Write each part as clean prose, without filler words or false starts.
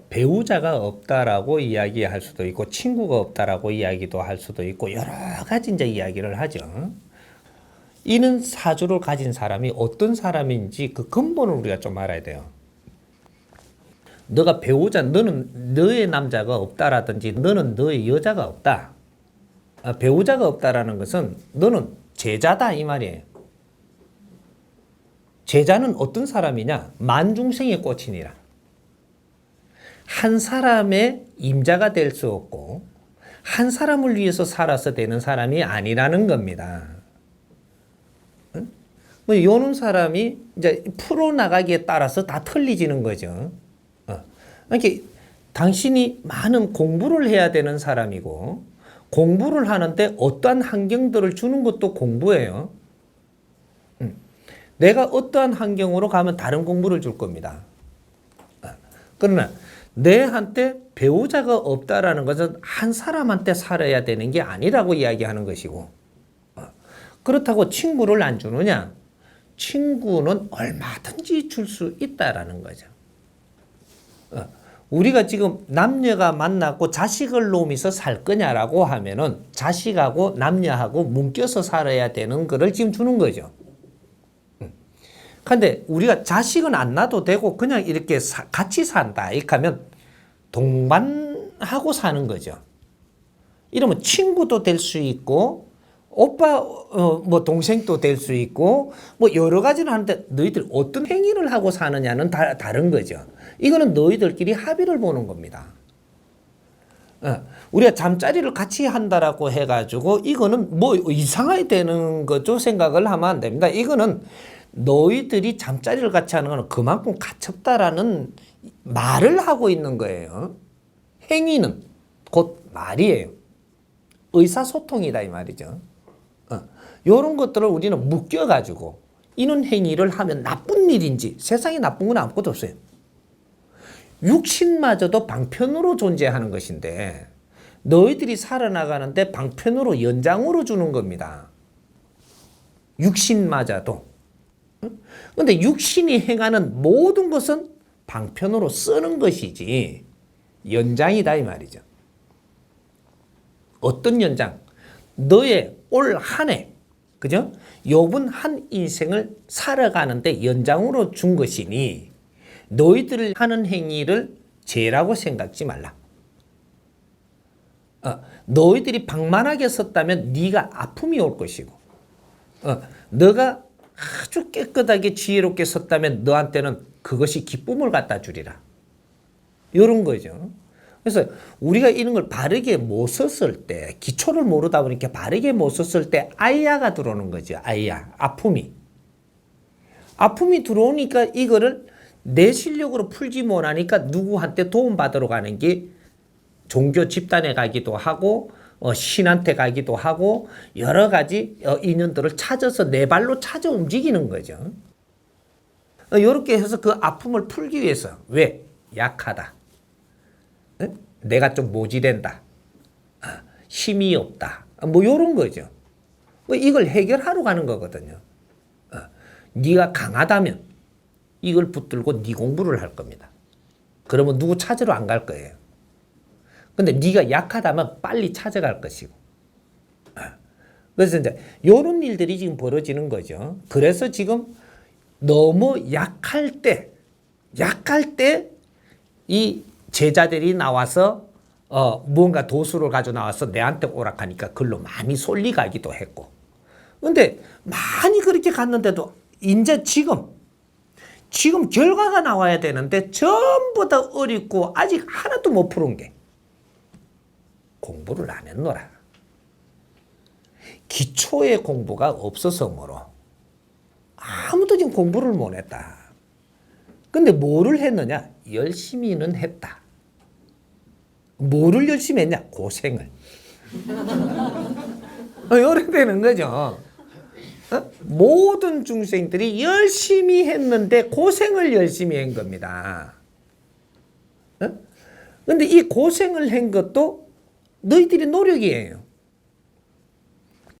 배우자가 없다라고 이야기할 수도 있고 친구가 없다라고 이야기도 할 수도 있고 여러 가지 이제 이야기를 하죠. 이는 사주를 가진 사람이 어떤 사람인지 그 근본을 우리가 좀 알아야 돼요. 너가 배우자, 너는 너의 남자가 없다라든지 너는 너의 여자가 없다. 배우자가 없다라는 것은 너는 제자다 이 말이에요. 제자는 어떤 사람이냐? 만중생의 꽃이니라. 한 사람의 임자가 될 수 없고 한 사람을 위해서 살아서 되는 사람이 아니라는 겁니다. 뭐 요런 사람이 이제 풀어나가기에 따라서 다 틀리지는 거죠. 그러니까 당신이 많은 공부를 해야 되는 사람이고 공부를 하는데 어떠한 환경들을 주는 것도 공부예요. 내가 어떠한 환경으로 가면 다른 공부를 줄 겁니다. 그러나 내한테 배우자가 없다라는 것은 한 사람한테 살아야 되는 게 아니라고 이야기하는 것이고 그렇다고 친구를 안 주느냐? 친구는 얼마든지 줄 수 있다라는 거죠. 우리가 지금 남녀가 만났고 자식을 놓으면서 살 거냐라고 하면은 자식하고 남녀하고 묶여서 살아야 되는 거를 지금 주는 거죠. 근데 우리가 자식은 안 낳아도 되고 그냥 이렇게 같이 산다. 이렇게 하면 동반하고 사는 거죠. 이러면 친구도 될 수 있고 오빠 뭐 동생도 될 수 있고 뭐 여러 가지를 하는데 너희들 어떤 행위를 하고 사느냐는 다른 거죠. 이거는 너희들끼리 합의를 보는 겁니다. 우리가 잠자리를 같이 한다라고 해가지고 이거는 뭐 이상하게 되는 거죠 생각을 하면 안 됩니다. 이거는 너희들이 잠자리를 같이 하는 거는 그만큼 가첩다라는 말을 하고 있는 거예요. 행위는 곧 말이에요. 의사소통이다 이 말이죠. 이런 것들을 우리는 묶여가지고 이런 행위를 하면 나쁜 일인지 세상에 나쁜 건 아무것도 없어요. 육신마저도 방편으로 존재하는 것인데 너희들이 살아나가는데 방편으로 연장으로 주는 겁니다. 육신마저도. 그런데 육신이 행하는 모든 것은 방편으로 쓰는 것이지 연장이다 이 말이죠. 어떤 연장? 너의 올 한 해, 그죠? 요번 한 인생을 살아가는데 연장으로 준 것이니 너희들 하는 행위를 죄라고 생각지 말라. 너희들이 방만하게 썼다면 네가 아픔이 올 것이고 너가 아주 깨끗하게 지혜롭게 썼다면 너한테는 그것이 기쁨을 갖다 주리라. 이런 거죠. 그래서 우리가 이런 걸 바르게 못 썼을 때 기초를 모르다 보니까 바르게 못 썼을 때 아이야가 들어오는 거죠. 아이야. 아픔이 들어오니까 이거를 내 실력으로 풀지 못하니까 누구한테 도움받으러 가는 게 종교 집단에 가기도 하고 신한테 가기도 하고 여러 가지 인연들을 찾아서 내 발로 찾아 움직이는 거죠. 이렇게 해서 그 아픔을 풀기 위해서 왜? 약하다. 내가 좀 모질된다. 힘이 없다. 뭐 이런 거죠. 이걸 해결하러 가는 거거든요. 네가 강하다면 이걸 붙들고 네 공부를 할 겁니다. 그러면 누구 찾으러 안 갈 거예요. 근데 네가 약하다면 빨리 찾아갈 것이고. 그래서 이제 이런 일들이 지금 벌어지는 거죠. 그래서 지금 너무 약할 때 이 제자들이 나와서 무언가 도수를 가지고 나와서 내한테 오락하니까 글로 많이 쏠리가기도 했고. 근데 많이 그렇게 갔는데도 이제 지금 결과가 나와야 되는데 전부 다 어렵고 아직 하나도 못 푸는 게 공부를 안 했노라. 기초의 공부가 없어서 뭐로 아무도 지금 공부를 못 했다. 근데 뭐를 했느냐? 열심히는 했다. 뭐를 열심히 했냐? 고생을. 이렇게 되는 거죠. 모든 중생들이 열심히 했는데 고생을 열심히 한 겁니다. 근데 이 고생을 한 것도 너희들이 노력이에요.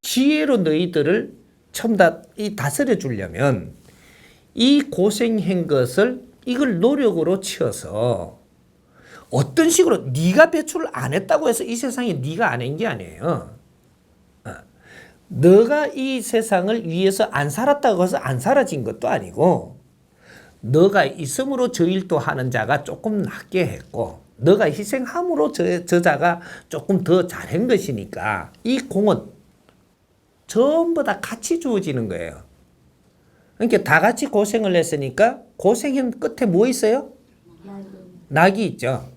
지혜로 너희들을 다스려 주려면 이 고생한 것을 이걸 노력으로 치어서 어떤 식으로 네가 배출을 안 했다고 해서 이 세상에 네가 안 한 게 아니에요. 너가 이 세상을 위해서 안 살았다고 해서 안 사라진 것도 아니고 너가 있음으로 저 일도 하는 자가 조금 낫게 했고 너가 희생함으로 저 자가 조금 더 잘한 것이니까 이 공은 전부 다 같이 주어지는 거예요. 그러니까 다 같이 고생을 했으니까 고생은 끝에 뭐 있어요? 낙이 있죠.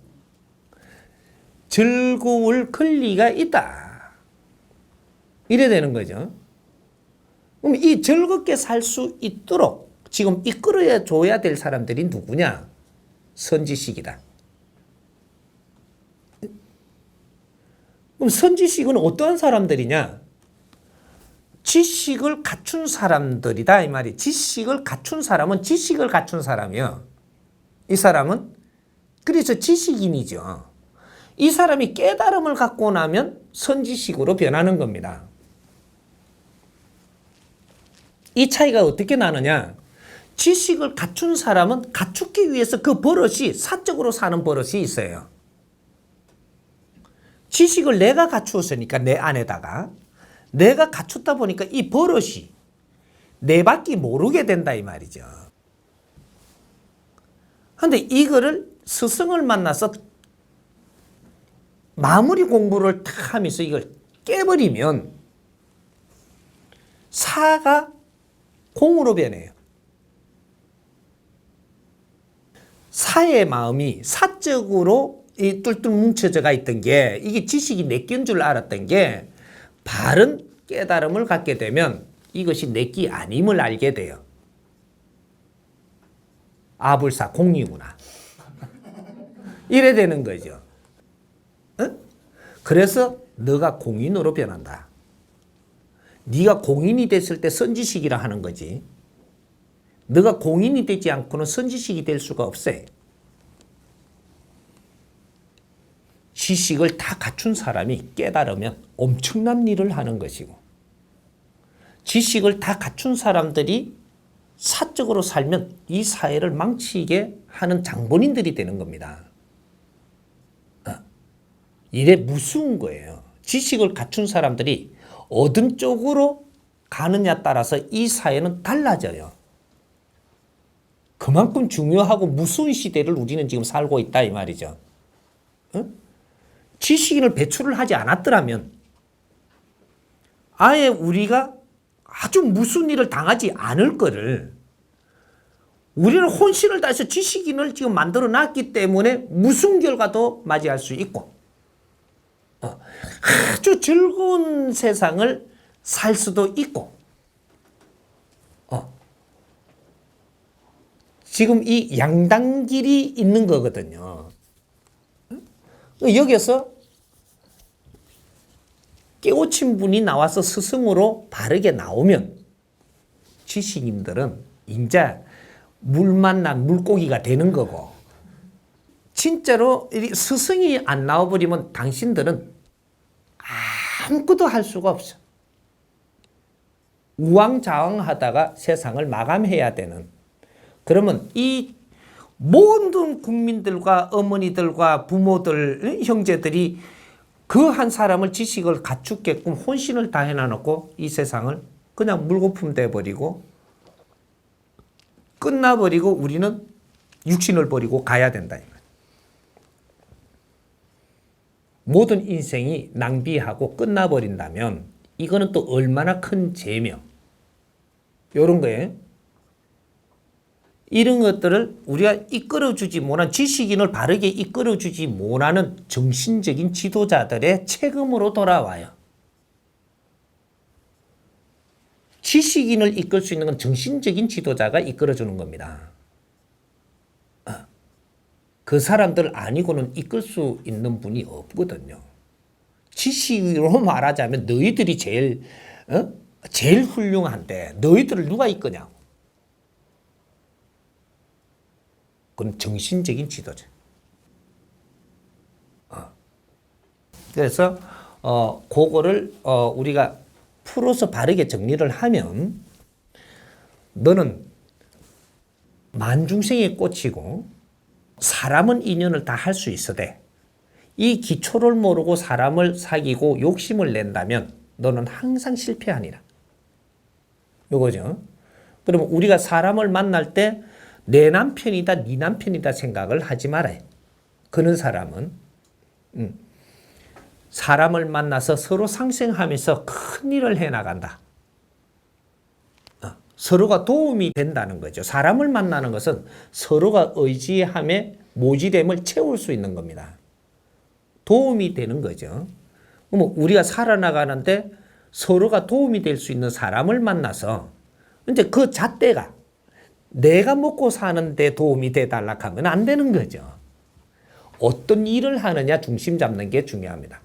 즐거울 권리가 있다. 이래 되는 거죠. 그럼 이 즐겁게 살 수 있도록 지금 이끌어 줘야 될 사람들이 누구냐? 선지식이다. 그럼 선지식은 어떠한 사람들이냐? 지식을 갖춘 사람들이다 이 말이. 지식을 갖춘 사람은 지식을 갖춘 사람이요. 이 사람은 그래서 지식인이죠. 이 사람이 깨달음을 갖고 나면 선지식으로 변하는 겁니다. 이 차이가 어떻게 나느냐? 지식을 갖춘 사람은 갖추기 위해서 그 버릇이 사적으로 사는 버릇이 있어요. 지식을 내가 갖추었으니까 내 안에다가 내가 갖췄다 보니까 이 버릇이 내 밖에 모르게 된다 이 말이죠. 그런데 이거를 스승을 만나서 마무리 공부를 탁 하면서 이걸 깨버리면 사가 공으로 변해요. 사의 마음이 사적으로 이 뚫뚫 뭉쳐져가 있던 게 이게 지식이 내끼인 줄 알았던 게 바른 깨달음을 갖게 되면 이것이 내끼 아님을 알게 돼요. 아불사 공이구나. 이래 되는 거죠. 어? 그래서 너가 공인으로 변한다. 네가 공인이 됐을 때 선지식이라 하는 거지. 너가 공인이 되지 않고는 선지식이 될 수가 없어요. 지식을 다 갖춘 사람이 깨달으면 엄청난 일을 하는 것이고 지식을 다 갖춘 사람들이 사적으로 살면 이 사회를 망치게 하는 장본인들이 되는 겁니다. 이래 무서운 거예요. 지식을 갖춘 사람들이 어떤 쪽으로 가느냐 따라서 이 사회는 달라져요. 그만큼 중요하고 무서운 시대를 우리는 지금 살고 있다 이 말이죠. 지식인을 배출을 하지 않았더라면 아예 우리가 아주 무슨 일을 당하지 않을 거를 우리는 혼신을 다해서 지식인을 지금 만들어 놨기 때문에 무슨 결과도 맞이할 수 있고 아주 즐거운 세상을 살 수도 있고 지금 이 양단길이 있는 거거든요. 여기서 깨우친 분이 나와서 스승으로 바르게 나오면 지식인들은 이제 물 만난 물고기가 되는 거고 진짜로 스승이 안 나와버리면 당신들은 아무것도 할 수가 없어. 우왕좌왕하다가 세상을 마감해야 되는 그러면 이 모든 국민들과 어머니들과 부모들, 형제들이 그 한 사람을 지식을 갖추게끔 혼신을 다 해놔놓고 이 세상을 그냥 물거품 돼버리고 끝나버리고 우리는 육신을 버리고 가야 된다. 모든 인생이 낭비하고 끝나버린다면 이거는 또 얼마나 큰 죄며 이런 거예요. 이런 것들을 우리가 이끌어주지 못한 지식인을 바르게 이끌어주지 못하는 정신적인 지도자들의 책임으로 돌아와요. 지식인을 이끌 수 있는 건 정신적인 지도자가 이끌어주는 겁니다. 그 사람들 아니고는 이끌 수 있는 분이 없거든요. 지식으로 말하자면 너희들이 제일 훌륭한데 너희들을 누가 이끄냐고. 그건 정신적인 지도자. 그래서 그거를 우리가 풀어서 바르게 정리를 하면 너는 만중생의 꽃이고 사람은 인연을 다 할 수 있어대. 이 기초를 모르고 사람을 사귀고 욕심을 낸다면 너는 항상 실패하니라. 요거죠. 그러면 우리가 사람을 만날 때 내 남편이다, 네 남편이다 생각을 하지 말아요. 그런 사람은 사람을 만나서 서로 상생하면서 큰 일을 해나간다. 서로가 도움이 된다는 거죠. 사람을 만나는 것은 서로가 의지함에 모지됨을 채울 수 있는 겁니다. 도움이 되는 거죠. 그럼 우리가 살아나가는데 서로가 도움이 될 수 있는 사람을 만나서 이제 그 잣대가 내가 먹고 사는데 도움이 돼달라 하면 안 되는 거죠. 어떤 일을 하느냐 중심 잡는 게 중요합니다.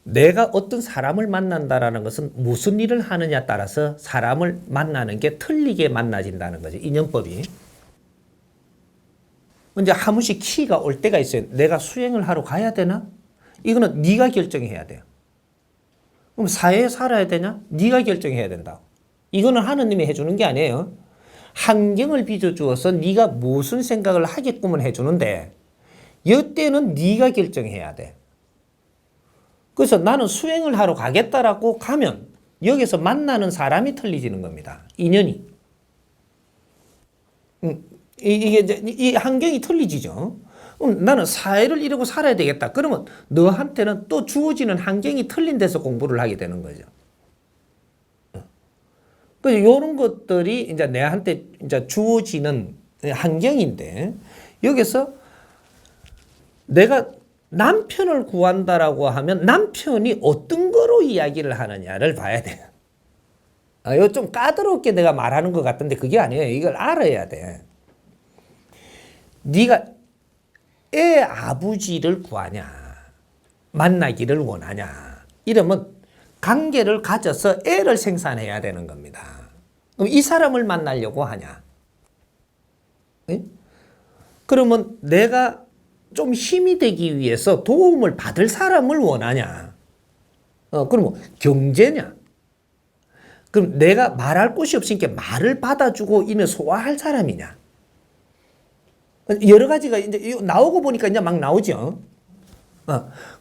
내가 어떤 사람을 만난다라는 것은 무슨 일을 하느냐에 따라서 사람을 만나는 게 틀리게 만나진다는 거죠. 인연법이. 이제 한 번씩 키가 올 때가 있어요. 내가 수행을 하러 가야 되나? 이거는 네가 결정해야 돼요. 그럼 사회에 살아야 되냐? 네가 결정해야 된다. 이거는 하느님이 해주는 게 아니에요. 환경을 빚어주어서 네가 무슨 생각을 하게끔은 해주는데 이때는 네가 결정해야 돼. 그래서 나는 수행을 하러 가겠다라고 가면 여기서 만나는 사람이 틀리지는 겁니다. 인연이. 이게 이제 이 환경이 틀리지죠. 나는 사회를 이러고 살아야 되겠다. 그러면 너한테는 또 주어지는 환경이 틀린 데서 공부를 하게 되는 거죠. 그래서 이런 것들이 이제 내한테 이제 주어지는 환경인데 여기서 내가 남편을 구한다라고 하면 남편이 어떤 거로 이야기를 하느냐를 봐야 돼요. 이거 좀 까다롭게 내가 말하는 것 같은데 그게 아니에요. 이걸 알아야 돼. 네가 애 아버지를 구하냐, 만나기를 원하냐, 이러면 관계를 가져서 애를 생산해야 되는 겁니다. 그럼 이 사람을 만나려고 하냐? 네? 그러면 내가 좀 힘이 되기 위해서 도움을 받을 사람을 원하냐? 그러면 경제냐? 그럼 내가 말할 곳이 없으니까 말을 받아주고 이면 소화할 사람이냐? 여러 가지가 이제 나오고 보니까 이제 막 나오죠.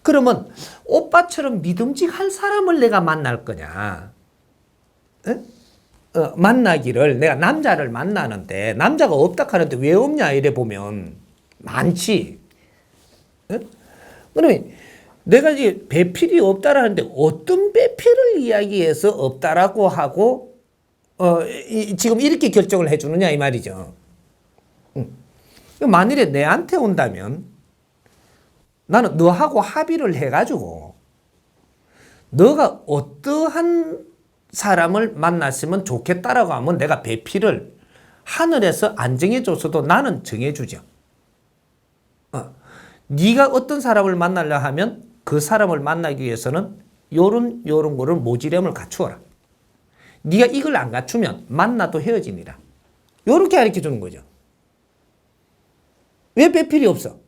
그러면 오빠처럼 믿음직한 사람을 내가 만날 거냐? 만나기를 내가 남자를 만나는데 남자가 없다 하는데 왜 없냐 이래 보면 많지. 그러면 내가 이제 배필이 없다라는데 어떤 배필을 이야기해서 없다라고 하고 지금 이렇게 결정을 해주느냐 이 말이죠. 만일에 내한테 온다면 나는 너하고 합의를 해가지고 너가 어떠한 사람을 만났으면 좋겠다라고 하면 내가 배필을 하늘에서 안 정해줘서도 나는 정해주죠. 네가 어떤 사람을 만나려 하면 그 사람을 만나기 위해서는 요런 거를 모지름을 갖추어라. 네가 이걸 안 갖추면 만나도 헤어지니라. 요렇게 가르쳐 주는 거죠. 왜 배필이 없어?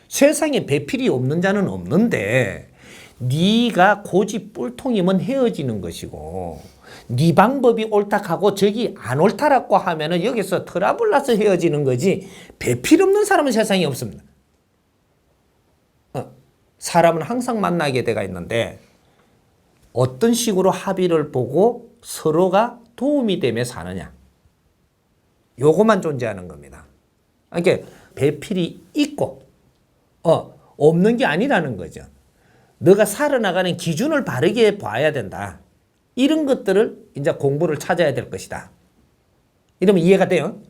세상에 배필이 없는 자는 없는데 네가 고집 뿔통이면 헤어지는 것이고 네 방법이 옳다하고 저기 안 옳다라고 하면은 여기서 트러블 나서 헤어지는 거지 배필 없는 사람은 세상에 없습니다. 사람은 항상 만나게 돼가 있는데 어떤 식으로 합의를 보고 서로가 도움이 되며 사느냐 요것만 존재하는 겁니다. 그러니까 배필이 있고 없는 게 아니라는 거죠. 너가 살아나가는 기준을 바르게 봐야 된다. 이런 것들을 이제 공부를 찾아야 될 것이다. 이러면 이해가 돼요?